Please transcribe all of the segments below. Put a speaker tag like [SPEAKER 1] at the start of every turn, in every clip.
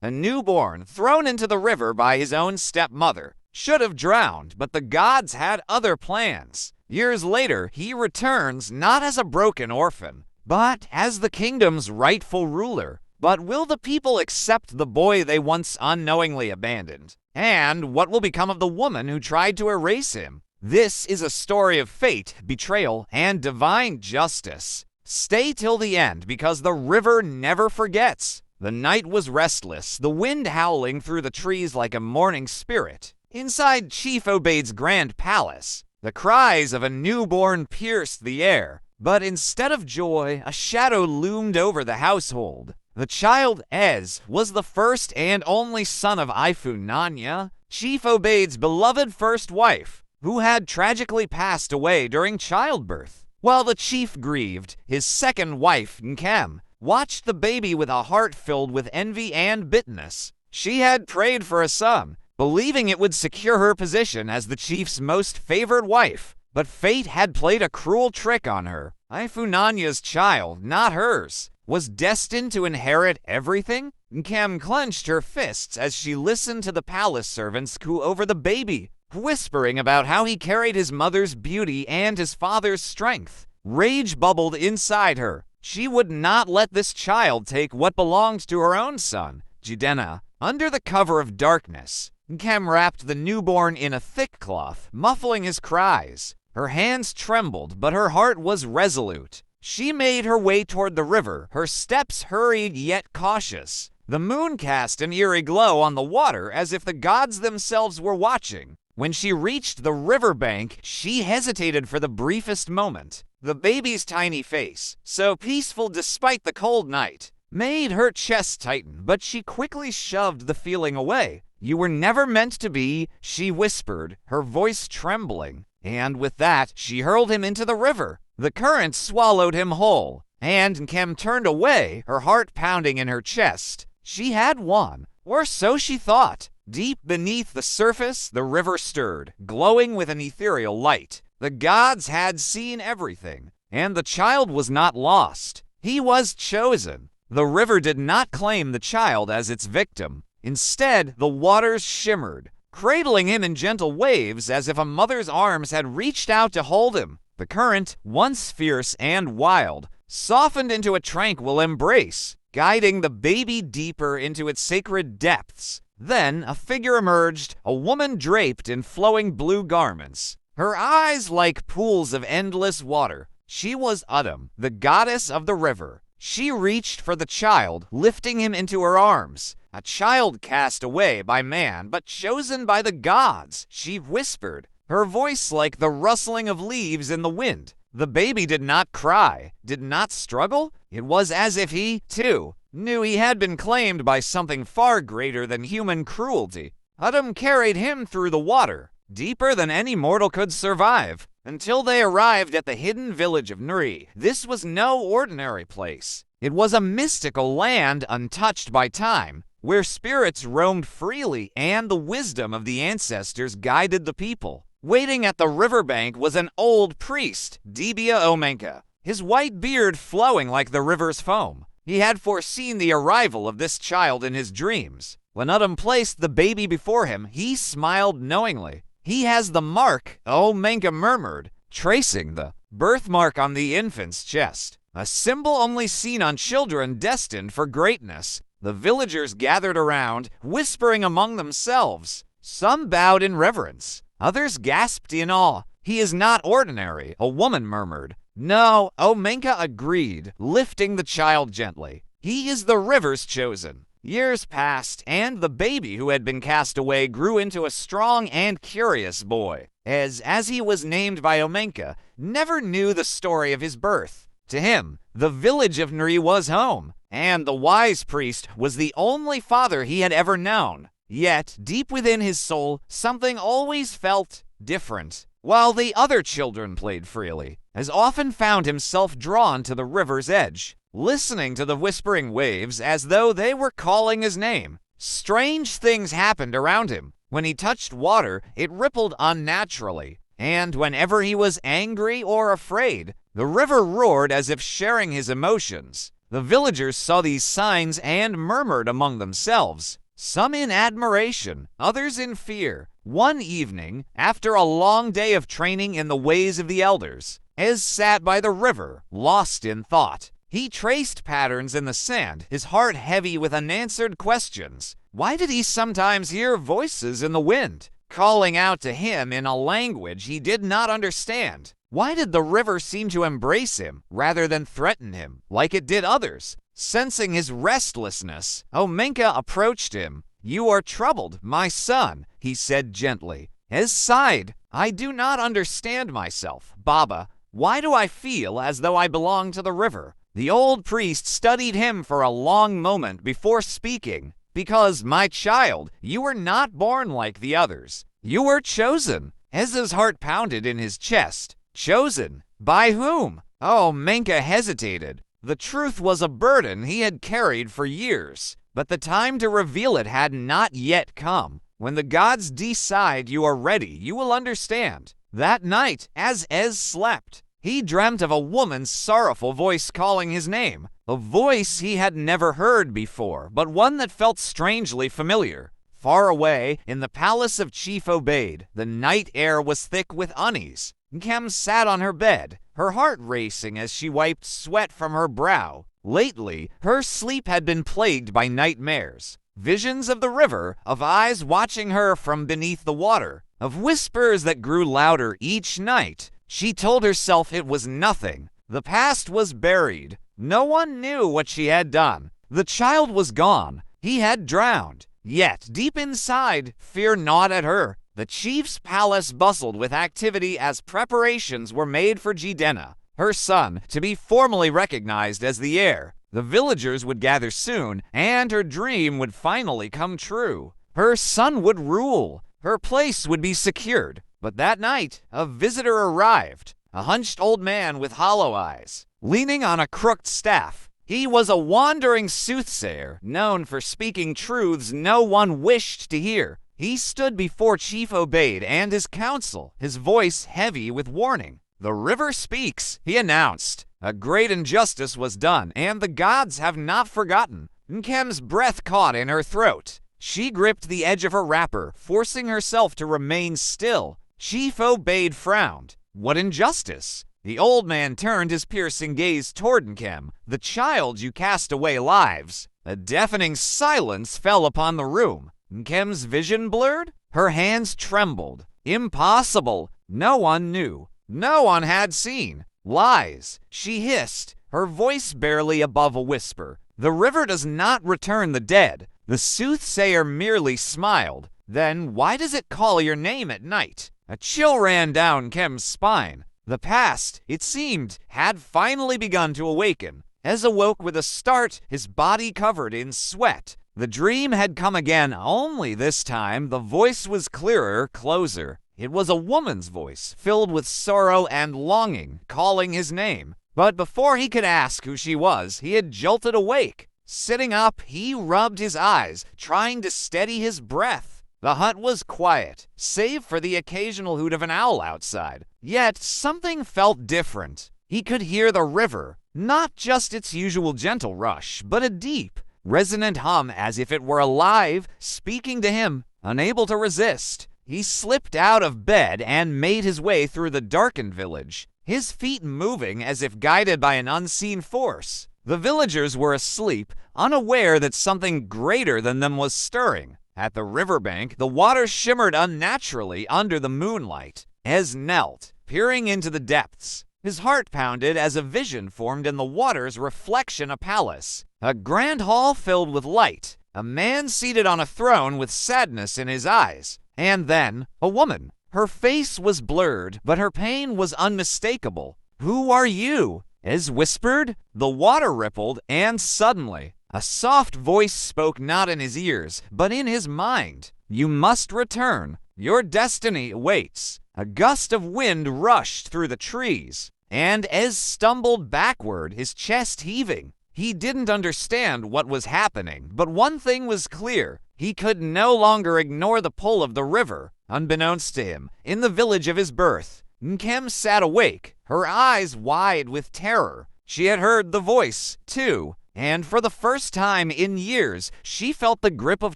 [SPEAKER 1] a newborn thrown into the river by his own stepmother. Should have drowned, but the gods had other plans. Years later, he returns not as a broken orphan, but as the kingdom's rightful ruler. But will the people accept the boy they once unknowingly abandoned? And what will become of the woman who tried to erase him? This is a story of fate, betrayal, and divine justice. Stay till the end, because the river never forgets. The night was restless, the wind howling through the trees like a mourning spirit. Inside Chief Obeid's grand palace, the cries of a newborn pierced the air. But instead of joy, a shadow loomed over the household. The child Ez was the first and only son of Nanya, Chief Obeid's beloved first wife, who had tragically passed away during childbirth. While the chief grieved, his second wife, Nkem, watched the baby with a heart filled with envy and bitterness. She had prayed for a son, believing it would secure her position as the chief's most favored wife. But fate had played a cruel trick on her. Nanya's child, not hers, was destined to inherit everything? Nkem clenched her fists as she listened to the palace servants coo over the baby, whispering about how he carried his mother's beauty and his father's strength. Rage bubbled inside her. She would not let this child take what belonged to her own son, Jidena. Under the cover of darkness, Nkem wrapped the newborn in a thick cloth, muffling his cries. Her hands trembled, but her heart was resolute. She made her way toward the river, her steps hurried yet cautious. The moon cast an eerie glow on the water as if the gods themselves were watching. When she reached the riverbank, she hesitated for the briefest moment. The baby's tiny face, so peaceful despite the cold night, made her chest tighten, but she quickly shoved the feeling away. "You were never meant to be," she whispered, her voice trembling. And with that, she hurled him into the river. The current swallowed him whole, and Nkem turned away, her heart pounding in her chest. She had won, or so she thought. Deep beneath the surface, the river stirred, glowing with an ethereal light. The gods had seen everything, and the child was not lost. He was chosen. The river did not claim the child as its victim. Instead, the waters shimmered, cradling him in gentle waves as if a mother's arms had reached out to hold him. The current, once fierce and wild, softened into a tranquil embrace, guiding the baby deeper into its sacred depths. Then a figure emerged, a woman draped in flowing blue garments, her eyes like pools of endless water. She was Udum, the goddess of the river. She reached for the child, lifting him into her arms. "A child cast away by man, but chosen by the gods," she whispered, her voice like the rustling of leaves in the wind. The baby did not cry, did not struggle. It was as if he, too, knew he had been claimed by something far greater than human cruelty. Udum carried him through the water, deeper than any mortal could survive, until they arrived at the hidden village of Nri. This was no ordinary place. It was a mystical land untouched by time, where spirits roamed freely and the wisdom of the ancestors guided the people. Waiting at the riverbank was an old priest, Dibia Omenka, his white beard flowing like the river's foam. He had foreseen the arrival of this child in his dreams. When Udum placed the baby before him, he smiled knowingly. "He has the mark," Omenka murmured, tracing the birthmark on the infant's chest, a symbol only seen on children destined for greatness. The villagers gathered around, whispering among themselves. Some bowed in reverence. Others gasped in awe. "He is not ordinary," a woman murmured. "No," Omenka agreed, lifting the child gently. "He is the river's chosen." Years passed, and the baby who had been cast away grew into a strong and curious boy. As he was named by Omenka, never knew the story of his birth. To him, the village of Nri was home, and the wise priest was the only father he had ever known. Yet, deep within his soul, something always felt different. While the other children played freely, as often found himself drawn to the river's edge, listening to the whispering waves as though they were calling his name. Strange things happened around him. When he touched water, it rippled unnaturally, and whenever he was angry or afraid, the river roared as if sharing his emotions. The villagers saw these signs and murmured among themselves, some in admiration, others in fear. One evening, after a long day of training in the ways of the elders, Ez sat by the river, lost in thought. He traced patterns in the sand, his heart heavy with unanswered questions. Why did he sometimes hear voices in the wind, calling out to him in a language he did not understand? Why did the river seem to embrace him rather than threaten him, like it did others? Sensing his restlessness, Omenka approached him. "You are troubled, my son," he said gently. Ez sighed. "I do not understand myself, Baba. Why do I feel as though I belong to the river?" The old priest studied him for a long moment before speaking. "Because, my child, you were not born like the others. You were chosen." Ez's heart pounded in his chest. Chosen? By whom? Oh, Menka hesitated. The truth was a burden he had carried for years, but the time to reveal it had not yet come. When the gods decide you are ready, you will understand. That night, as Ez slept, he dreamt of a woman's sorrowful voice calling his name, a voice he had never heard before, but one that felt strangely familiar. Far away, in the palace of Chief Obeid, the night air was thick with unease. Nkem sat on her bed, her heart racing as she wiped sweat from her brow. Lately, her sleep had been plagued by nightmares. Visions of the river, of eyes watching her from beneath the water, of whispers that grew louder each night. She told herself it was nothing. The past was buried. No one knew what she had done. The child was gone. He had drowned. Yet, deep inside, fear gnawed at her. The chief's palace bustled with activity as preparations were made for Jidenna, her son, to be formally recognized as the heir. The villagers would gather soon, and her dream would finally come true. Her son would rule. Her place would be secured. But that night, a visitor arrived, a hunched old man with hollow eyes, leaning on a crooked staff. He was a wandering soothsayer, known for speaking truths no one wished to hear. He stood before Chief Obeid and his council, his voice heavy with warning. "The river speaks," he announced. "A great injustice was done, and the gods have not forgotten." Nkem's breath caught in her throat. She gripped the edge of her wrapper, forcing herself to remain still. Chief Obeid frowned. "What injustice?" The old man turned his piercing gaze toward Nkem. "The child you cast away lives." A deafening silence fell upon the room. Nkem's vision blurred. Her hands trembled. Impossible. No one knew. No one had seen. Lies. She hissed, her voice barely above a whisper. "The river does not return the dead." The soothsayer merely smiled. "Then why does it call your name at night?" A chill ran down Nkem's spine. The past, it seemed, had finally begun to awaken. Ez awoke with a start, his body covered in sweat. The dream had come again, only this time the voice was clearer, closer. It was a woman's voice, filled with sorrow and longing, calling his name. But before he could ask who she was, he had jolted awake. Sitting up, he rubbed his eyes, trying to steady his breath. The hut was quiet, save for the occasional hoot of an owl outside. Yet something felt different. He could hear the river, not just its usual gentle rush, but a deep, resonant hum as if it were alive, speaking to him. Unable to resist, he slipped out of bed and made his way through the darkened village, his feet moving as if guided by an unseen force. The villagers were asleep, unaware that something greater than them was stirring. At the riverbank, the water shimmered unnaturally under the moonlight. Ez knelt, peering into the depths. His heart pounded as a vision formed in the water's reflection a palace. A grand hall filled with light. A man seated on a throne with sadness in his eyes. And then, a woman. Her face was blurred, but her pain was unmistakable. "Who are you?" Ez whispered. The water rippled, and suddenly, a soft voice spoke not in his ears, but in his mind. "You must return. Your destiny awaits." A gust of wind rushed through the trees, and Ez stumbled backward, his chest heaving. He didn't understand what was happening, but one thing was clear. He could no longer ignore the pull of the river. Unbeknownst to him, in the village of his birth, Nkem sat awake, her eyes wide with terror. She had heard the voice, too, and for the first time in years, she felt the grip of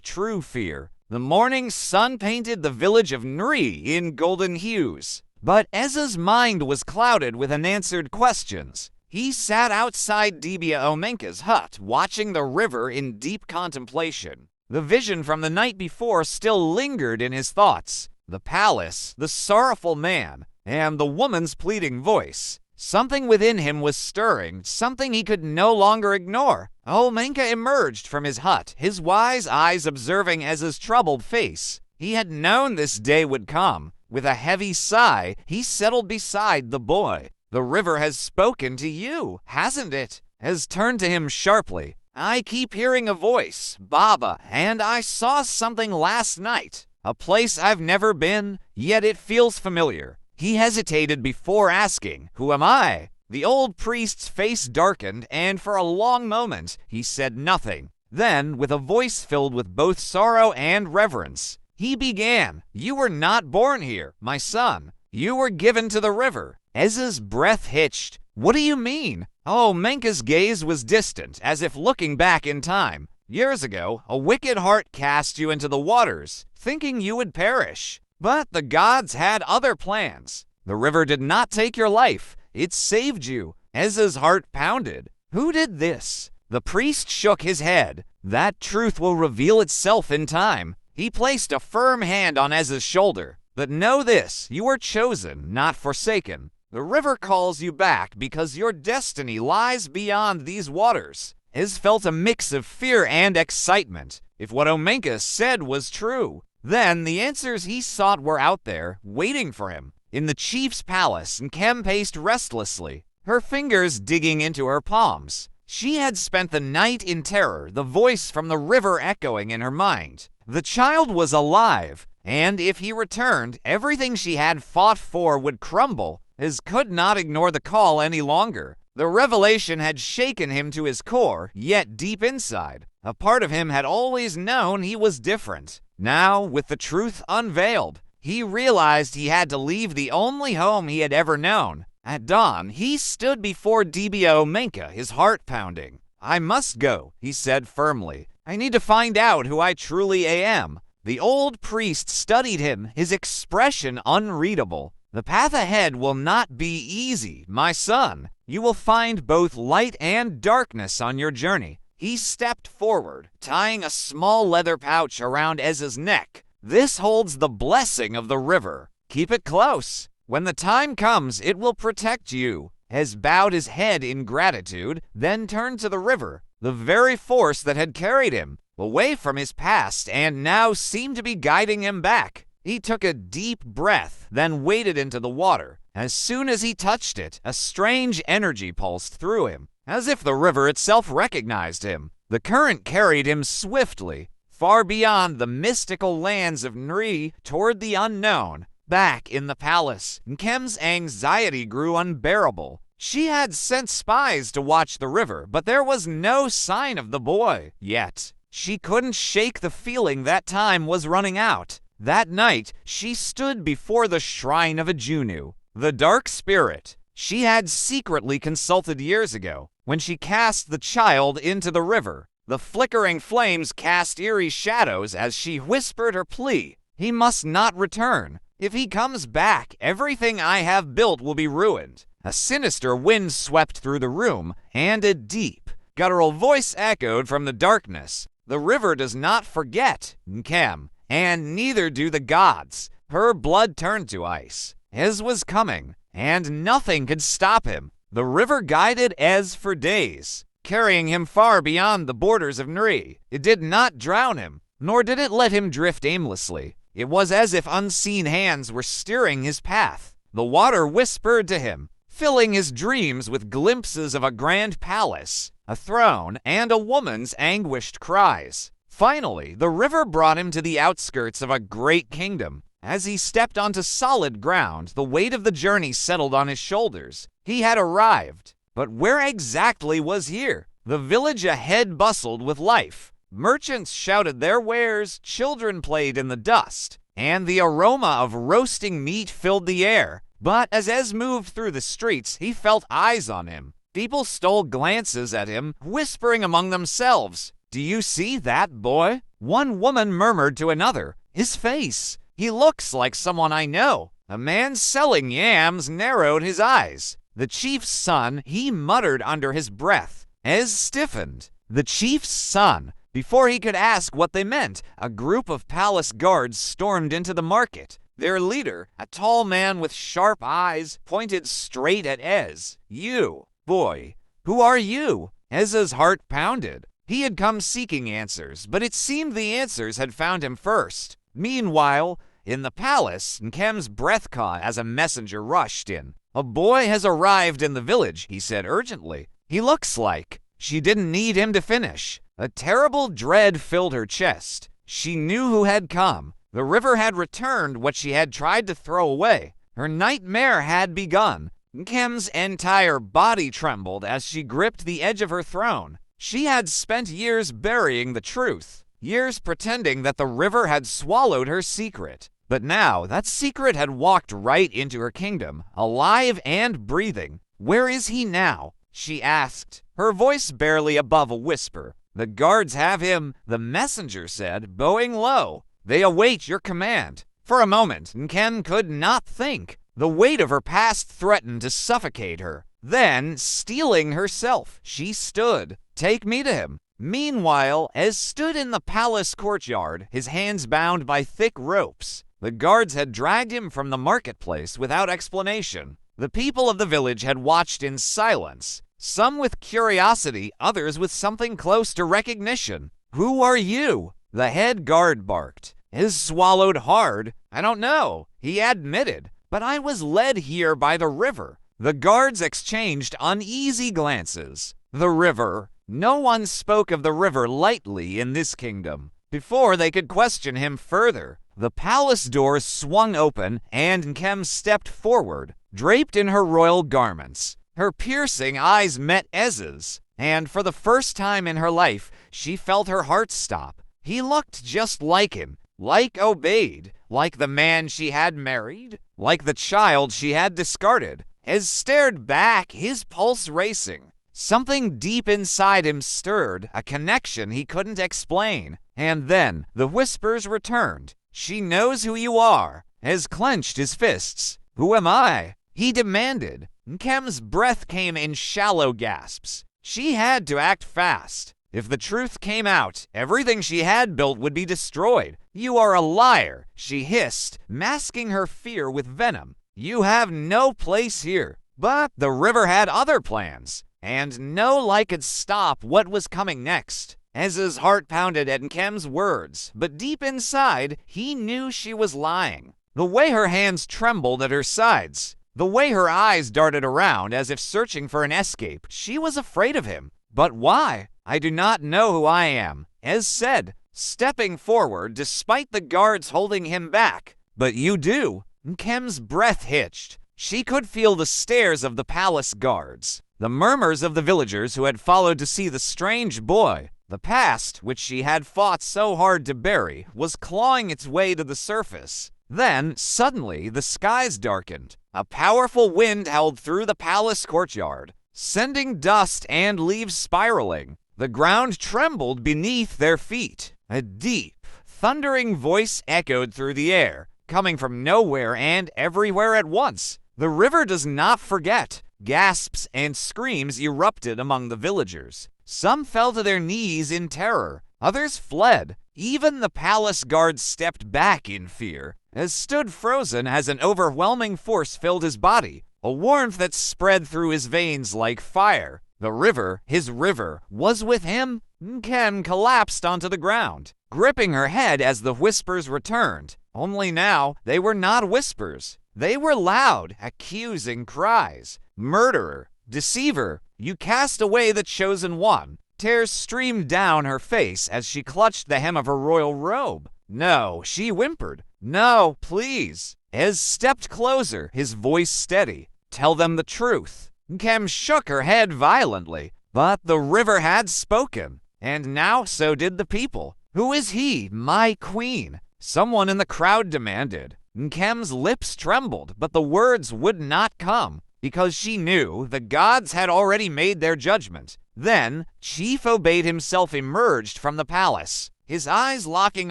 [SPEAKER 1] true fear. The morning sun painted the village of Nri in golden hues, but Ezza's mind was clouded with unanswered questions. He sat outside Dibia Omenka's hut, watching the river in deep contemplation. The vision from the night before still lingered in his thoughts. The palace, the sorrowful man, and the woman's pleading voice. Something within him was stirring, something he could no longer ignore. Omenka emerged from his hut, his wise eyes observing Ezza's troubled face. He had known this day would come. With a heavy sigh, he settled beside the boy. "The river has spoken to you, hasn't it?" Ez turned to him sharply. "I keep hearing a voice, Baba, and I saw something last night. A place I've never been, yet it feels familiar." He hesitated before asking, "Who am I?" The old priest's face darkened, and for a long moment he said nothing. Then, with a voice filled with both sorrow and reverence, he began, "You were not born here, my son. You were given to the river." Ezza's breath hitched. "What do you mean?" Menka's gaze was distant, as if looking back in time. "Years ago, a wicked heart cast you into the waters, thinking you would perish. But the gods had other plans. The river did not take your life. It saved you." Ezza's heart pounded. "Who did this?" The priest shook his head. "That truth will reveal itself in time." He placed a firm hand on Ezza's shoulder. "But know this, you are chosen, not forsaken. The river calls you back because your destiny lies beyond these waters." Ez felt a mix of fear and excitement. If what Omenka said was true, then the answers he sought were out there, waiting for him. In the chief's palace, Nkem paced restlessly, her fingers digging into her palms. She had spent the night in terror, the voice from the river echoing in her mind. The child was alive, and if he returned, everything she had fought for would crumble. Ez could not ignore the call any longer. The revelation had shaken him to his core, yet deep inside, a part of him had always known he was different. Now, with the truth unveiled, he realized he had to leave the only home he had ever known. At dawn, he stood before Dibia Omenka, his heart pounding. "I must go," he said firmly. "I need to find out who I truly am." The old priest studied him, his expression unreadable. "The path ahead will not be easy, my son. You will find both light and darkness on your journey." He stepped forward, tying a small leather pouch around Ezza's neck. "This holds the blessing of the river. Keep it close. When the time comes, it will protect you." Ez bowed his head in gratitude, then turned to the river, the very force that had carried him away from his past and now seemed to be guiding him back. He took a deep breath, then waded into the water. As soon as he touched it, a strange energy pulsed through him, as if the river itself recognized him. The current carried him swiftly, far beyond the mystical lands of Nri, toward the unknown. Back in the palace, Nkem's anxiety grew unbearable. She had sent spies to watch the river, but there was no sign of the boy yet. She couldn't shake the feeling that time was running out. That night, she stood before the shrine of a Junu, the dark spirit she had secretly consulted years ago when she cast the child into the river. The flickering flames cast eerie shadows as she whispered her plea. "He must not return. If he comes back, everything I have built will be ruined." A sinister wind swept through the room, and a deep, guttural voice echoed from the darkness. "The river does not forget, Nkem, and neither do the gods." Her blood turned to ice. Ez was coming, and nothing could stop him. The river guided Ez for days, carrying him far beyond the borders of Nri. It did not drown him, nor did it let him drift aimlessly. It was as if unseen hands were steering his path. The water whispered to him, filling his dreams with glimpses of a grand palace, a throne, and a woman's anguished cries. Finally, the river brought him to the outskirts of a great kingdom. As he stepped onto solid ground, the weight of the journey settled on his shoulders. He had arrived. But where exactly was here? The village ahead bustled with life. Merchants shouted their wares, children played in the dust, and the aroma of roasting meat filled the air. But as Ez moved through the streets, he felt eyes on him. People stole glances at him, whispering among themselves, "Do you see that boy?" One woman murmured to another, "His face. He looks like someone I know." A man selling yams narrowed his eyes. The chief's son, he muttered under his breath. Ez stiffened. The chief's son. Before he could ask what they meant, a group of palace guards stormed into the market. Their leader, a tall man with sharp eyes, pointed straight at Ez. "You, boy, who are you?" Ez's heart pounded. He had come seeking answers, but it seemed the answers had found him first. Meanwhile, in the palace, Nkem's breath caught as a messenger rushed in. "A boy has arrived in the village," he said urgently. "He looks like..." She didn't need him to finish. A terrible dread filled her chest. She knew who had come. The river had returned what she had tried to throw away. Her nightmare had begun. Nkem's entire body trembled as she gripped the edge of her throne. She had spent years burying the truth, years pretending that the river had swallowed her secret. But now that secret had walked right into her kingdom, alive and breathing. "Where is he now?" she asked, her voice barely above a whisper. "The guards have him," the messenger said, bowing low. "They await your command." For a moment, Nkem could not think. The weight of her past threatened to suffocate her. Then, steeling herself, she stood. "Take me to him." Meanwhile, Ez stood in the palace courtyard, his hands bound by thick ropes. The guards had dragged him from the marketplace without explanation. The people of the village had watched in silence, some with curiosity, others with something close to recognition. "Who are you?" the head guard barked. Ez swallowed hard. "I don't know," he admitted, "but I was led here by the river." The guards exchanged uneasy glances. The river. No one spoke of the river lightly in this kingdom. Before they could question him further, the palace doors swung open and Nkem stepped forward, draped in her royal garments. Her piercing eyes met Ez's, and for the first time in her life, she felt her heart stop. He looked just like him, like Obeid, like the man she had married, like the child she had discarded. Ez stared back, his pulse racing. Something deep inside him stirred, a connection he couldn't explain. And then the whispers returned. "She knows who you are." Ez clenched his fists. "Who am I?" he demanded. Nkem's breath came in shallow gasps. She had to act fast. If the truth came out, everything she had built would be destroyed. "You are a liar," she hissed, masking her fear with venom. "You have no place here." But the river had other plans, and no light could stop what was coming next. Ez's heart pounded at Nkem's words, but deep inside, he knew she was lying. The way her hands trembled at her sides, the way her eyes darted around as if searching for an escape, she was afraid of him. But why? "I do not know who I am," Ez said, stepping forward despite the guards holding him back. "But you do." Nkem's breath hitched. She could feel the stares of the palace guards, the murmurs of the villagers who had followed to see the strange boy. The past, which she had fought so hard to bury, was clawing its way to the surface. Then, suddenly, the skies darkened. A powerful wind howled through the palace courtyard, sending dust and leaves spiraling. The ground trembled beneath their feet. A deep, thundering voice echoed through the air, coming from nowhere and everywhere at once. "The river does not forget." Gasps and screams erupted among the villagers. Some fell to their knees in terror. Others fled. Even the palace guards stepped back in fear. Ez stood frozen as an overwhelming force filled his body, a warmth that spread through his veins like fire. The river, his river, was with him. Nkem collapsed onto the ground, gripping her head as the whispers returned. Only now, they were not whispers. They were loud, accusing cries. "Murderer, deceiver, you cast away the chosen one." Tears streamed down her face as she clutched the hem of her royal robe. "No," she whimpered. "No, please." Ez stepped closer, his voice steady. "Tell them the truth." Nkem shook her head violently, but the river had spoken, and now so did the people. "Who is he, my queen?" someone in the crowd demanded. Nkem's lips trembled, but the words would not come. because she knew the gods had already made their judgment. Then, Chief Obeid himself emerged from the palace, his eyes locking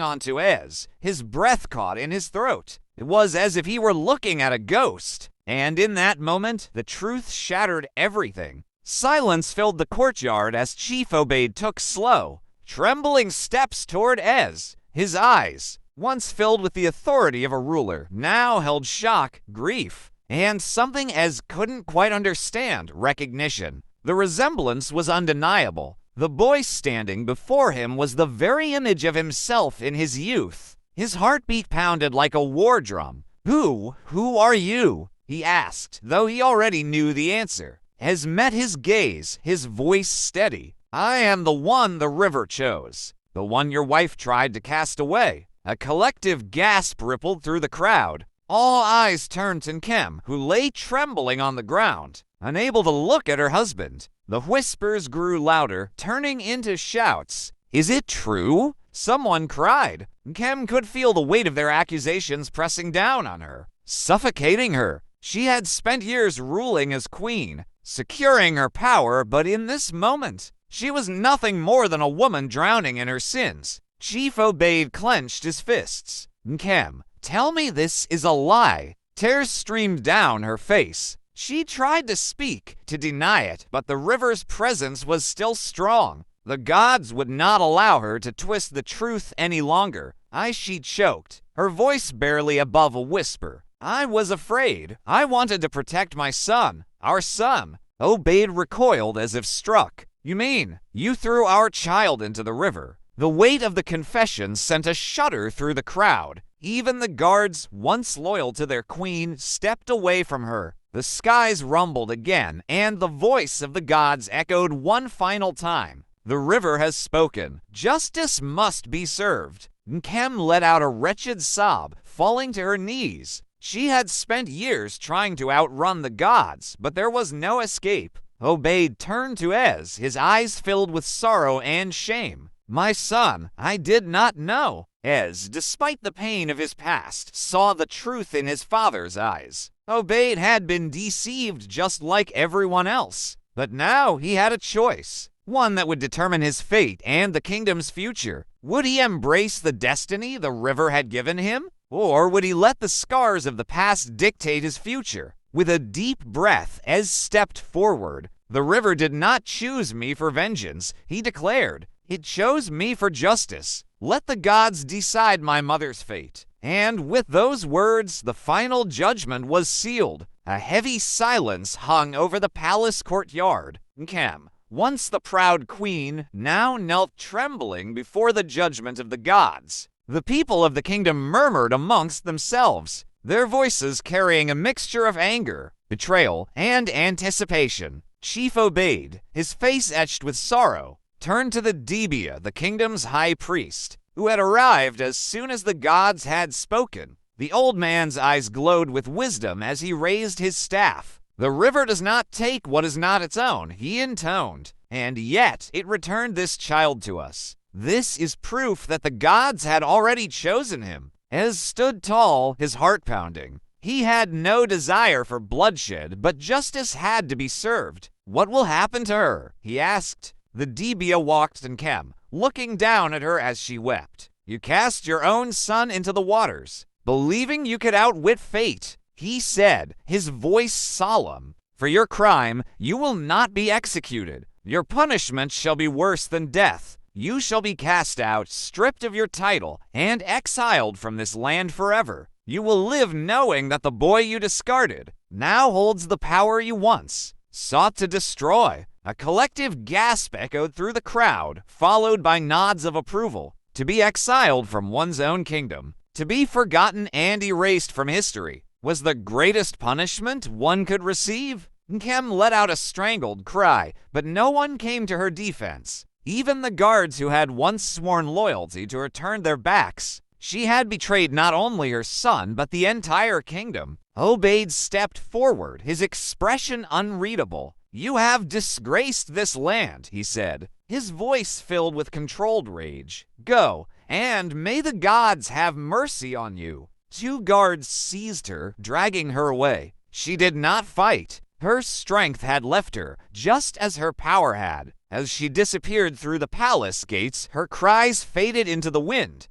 [SPEAKER 1] onto Ez, his breath caught in his throat. It was as if he were looking at a ghost. And in that moment, the truth shattered everything. Silence filled the courtyard as Chief Obeid took slow, trembling steps toward Ez. His eyes, once filled with the authority of a ruler, now held shock, grief, and something Ez couldn't quite understand, recognition. The resemblance was undeniable. The boy standing before him was the very image of himself in his youth. His heartbeat pounded like a war drum. Who are you?" he asked, though he already knew the answer. Ez met his gaze, his voice steady. "I am the one the river chose, the one your wife tried to cast away." A collective gasp rippled through the crowd. All eyes turned to Nkem, who lay trembling on the ground, unable to look at her husband. The whispers grew louder, turning into shouts. "Is it true?" someone cried. Nkem could feel the weight of their accusations pressing down on her, suffocating her. She had spent years ruling as queen, securing her power, but in this moment, she was nothing more than a woman drowning in her sins. Chief Obeid clenched his fists. "Nkem, tell me this is a lie." Tears streamed down her face. She tried to speak, to deny it, but the river's presence was still strong. The gods would not allow her to twist the truth any longer. She choked, her voice barely above a whisper. "I was afraid. I wanted to protect my son, our son." Obeid recoiled as if struck. "You mean you threw our child into the river?" The weight of the confession sent a shudder through the crowd. Even the guards, once loyal to their queen, stepped away from her. The skies rumbled again, and the voice of the gods echoed one final time. "The river has spoken. Justice must be served." Nkem let out a wretched sob, falling to her knees. She had spent years trying to outrun the gods, but there was no escape. Obeid turned to Ez, his eyes filled with sorrow and shame. "My son, I did not know." Ez, despite the pain of his past, saw the truth in his father's eyes. Obeid had been deceived just like everyone else. But now he had a choice, one that would determine his fate and the kingdom's future. Would he embrace the destiny the river had given him? Or would he let the scars of the past dictate his future? With a deep breath, Ez stepped forward. "The river did not choose me for vengeance," he declared. "It chose me for justice. Let the gods decide my mother's fate." And with those words, the final judgment was sealed. A heavy silence hung over the palace courtyard. Nkem, once the proud queen, now knelt trembling before the judgment of the gods. The people of the kingdom murmured amongst themselves, their voices carrying a mixture of anger, betrayal, and anticipation. Chief Obeid, his face etched with sorrow, turned to the Dibia, the kingdom's high priest, who had arrived as soon as the gods had spoken. The old man's eyes glowed with wisdom as he raised his staff. "The river does not take what is not its own," he intoned, "and yet it returned this child to us. This is proof that the gods had already chosen him." Ez stood tall, his heart pounding. He had no desire for bloodshed, but justice had to be served. "What will happen to her?" he asked. The Dibia walked to Nkem, looking down at her as she wept. "You cast your own son into the waters, believing you could outwit fate," he said, his voice solemn. "For your crime, you will not be executed. Your punishment shall be worse than death. You shall be cast out, stripped of your title, and exiled from this land forever. You will live knowing that the boy you discarded now holds the power you once sought to destroy." A collective gasp echoed through the crowd, followed by nods of approval. To be exiled from one's own kingdom, to be forgotten and erased from history, was the greatest punishment one could receive. Nkem let out a strangled cry, but no one came to her defense. Even the guards who had once sworn loyalty to her turned their backs. She had betrayed not only her son, but the entire kingdom. Obeid stepped forward, his expression unreadable. "You have disgraced this land," he said, his voice filled with controlled rage. "Go, and may the gods have mercy on you." 2 guards seized her, dragging her away. She did not fight. Her strength had left her, just as her power had. As she disappeared through the palace gates, her cries faded into the wind.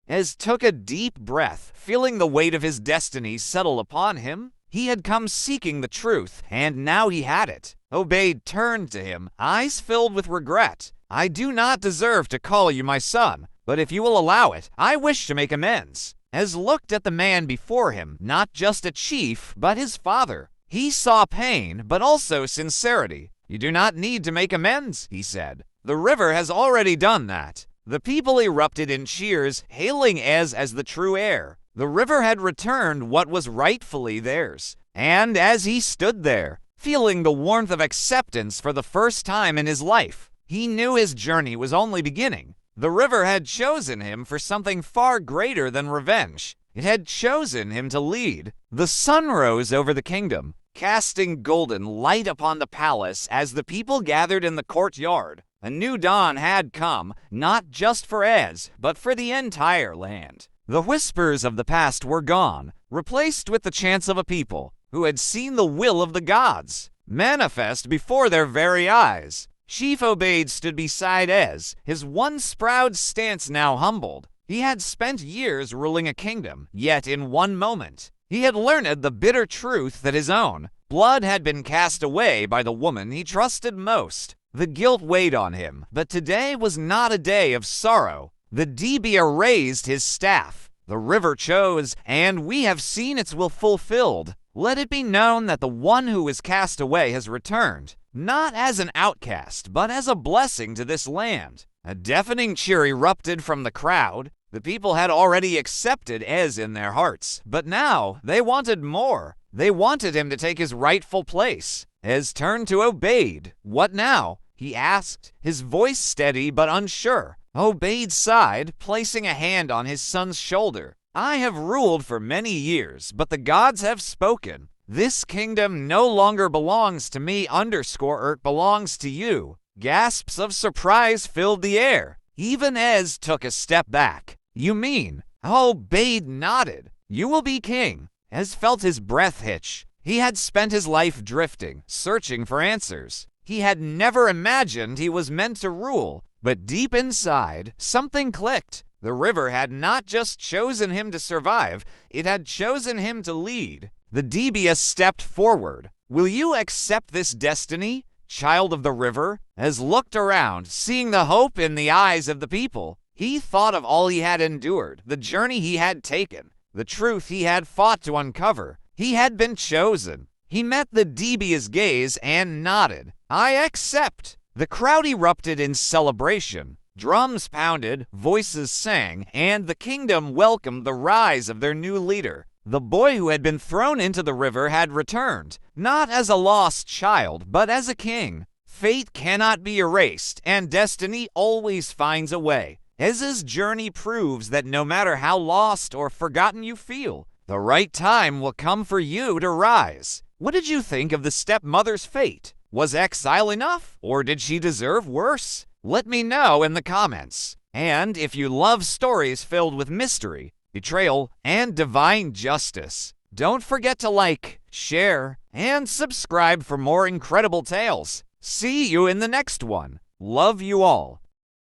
[SPEAKER 1] Ez took a deep breath, feeling the weight of his destiny settle upon him. He had come seeking the truth, and now he had it. Obaid turned to him, eyes filled with regret. I do not deserve to call you my son, but if you will allow it, I wish to make amends. Ez looked at the man before him, not just a chief, but his father. He saw pain, but also sincerity. You do not need to make amends, he said. The river has already done that. The people erupted in cheers, hailing Ez as the true heir. The river had returned what was rightfully theirs. And as he stood there, feeling the warmth of acceptance for the first time in his life, he knew his journey was only beginning. The river had chosen him for something far greater than revenge. It had chosen him to lead. The sun rose over the kingdom, casting golden light upon the palace as the people gathered in the courtyard. A new dawn had come, not just for Ez, but for the entire land. The whispers of the past were gone, replaced with the chants of a people who had seen the will of the gods manifest before their very eyes. Chief Obaid stood beside Ez, his once proud stance now humbled. He had spent years ruling a kingdom, yet in one moment, he had learned the bitter truth that his own blood had been cast away by the woman he trusted most. The guilt weighed on him, but today was not a day of sorrow. The Debia raised his staff. The river chose, and we have seen its will fulfilled. Let it be known that the one who was cast away has returned, not as an outcast, but as a blessing to this land. A deafening cheer erupted from the crowd. The people had already accepted Ez in their hearts, but now they wanted more. They wanted him to take his rightful place. Ez turned to Obaid. What now? He asked, his voice steady but unsure. Obaid sighed, placing a hand on his son's shoulder. I have ruled for many years, but the gods have spoken. This kingdom no longer belongs to me _it belongs to you. Gasps of surprise filled the air. Even Ez took a step back. You mean? Obaid nodded. You will be king. Ez felt his breath hitch. He had spent his life drifting, searching for answers. He had never imagined he was meant to rule. But deep inside, something clicked. The river had not just chosen him to survive, it had chosen him to lead. The Debia stepped forward. Will you accept this destiny, child of the river? Ez looked around, seeing the hope in the eyes of the people. He thought of all he had endured, the journey he had taken, the truth he had fought to uncover. He had been chosen. He met the Debia's gaze and nodded. I accept. The crowd erupted in celebration. Drums pounded, voices sang, and the kingdom welcomed the rise of their new leader. The boy who had been thrown into the river had returned, not as a lost child, but as a king. Fate cannot be erased, and destiny always finds a way. Ez's journey proves that no matter how lost or forgotten you feel, the right time will come for you to rise. What did you think of the stepmother's fate? Was exile enough, or did she deserve worse? Let me know in the comments. And if you love stories filled with mystery, betrayal, and divine justice, don't forget to like, share, and subscribe for more incredible tales. See you in the next one. Love you all.